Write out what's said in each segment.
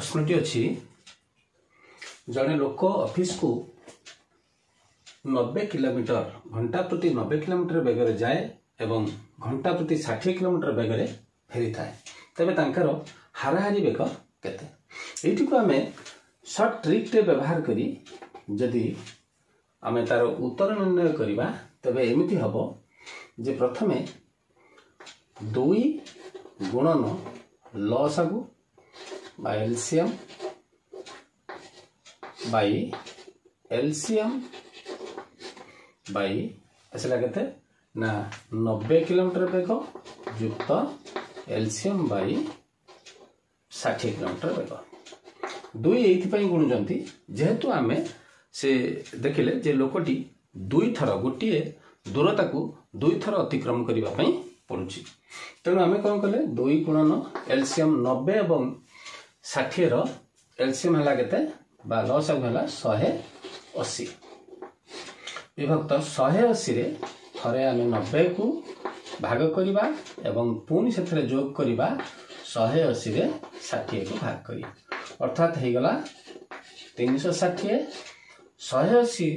प्रश्नटी अच्छी जड़े लोक ऑफिस को 90 किलोमीटर घंटा प्रति 90 किलोमीटर बेगर जाए एवं घंटा प्रति 60 किलोमीटर बेगर फेरी थाए तेरे तांकर हाराहारी बेग केते एठी को आमे शॉर्ट ट्रिक टे व्यवहार करी जदि आमे तार उत्तर निर्णय करिबा तबे एमिति हबो जे प्रथमे 2 गुणन लसागु by LCM by LCM by ऐसा कहते ना 90 किलोमीटर बेग युक्त LCM by 60 किलोमीटर बेग दुई एइथि गुणुचंती जेहेतु आमे से देखिले जे लोकटी दुई थर गोटे दूरता को दुई थर अतिक्रम करबा पई पड़ुची तेणु आमे कोन कले 2 गुणन LCM 90 एवं 60 रो एलसीएम हला केते बा लसागु हला 180 विभक्त 180 रे थरे आमे 90 को भाग करिबा एवं पुनी सेथरे जोग करिबा 180 रे 60 को भाग करी अर्थात हे गला 360 180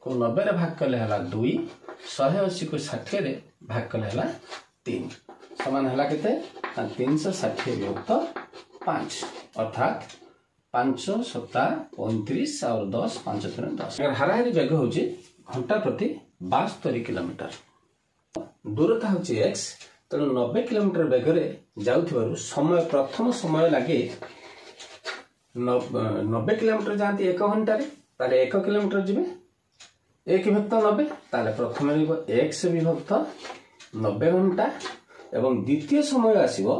को 90 रे भाग करले हला 2 180 को 60 रे भाग करले हला 3 समान हला केते 360 विभक्त 5 अर्थात 5 7 35 और 10 5 3 10 हाराहारी बेग हूँ घंटा प्रति 72 किलोमीटर दूरता हूँ x तेणु 90 किलोमीटर बेगरे जाऊथिबारु समय प्रथम समय लगे 90 किलोमीटर जाती 1 घंटा ताले 1 किलोमीटर जीवे 1 विभक्त 90 ताले प्रथम x विभक्त 90 घंटा एवं द्वितीय समय आसीबो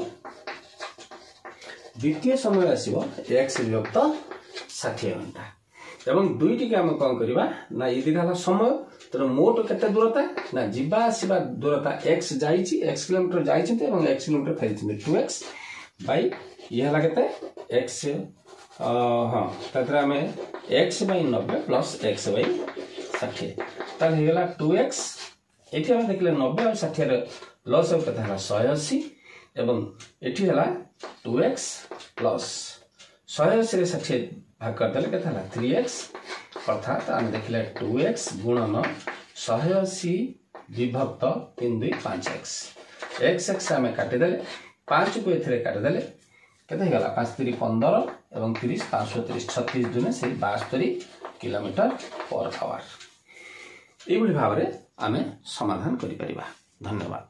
x विभक्त 60 घंटा एवं दुईटी के आम कौन करवा ना ये दिखा समय तेणु मोट केते दूरता ना जीवा आसवा दूरता x जाइछि x किलोमीटर जाइछि एवं x किलोमीटर फेरि 2x बाय ये हला केते x हां ततरा में x by 90 plus x by 60 ताल हे गला 2x एठी हम देखले 90 और 60 रे लॉस ऑफ कथा हला 180 एवं एठी हला 2x प्लस 180 रे 60 भाग कर देले कथा हला 3x अर्थात हम देखले 2x गुणन 180 विभक्त 3 2 5x x हमें काटि देले 5 को एथरे काटि देले केते गला 5 3 15 एवं 30 5 30 36 दुने से 72 किलोमीटर पर आवर एबुली भाबरे आमे समाधान करि परिबा। धन्यवाद।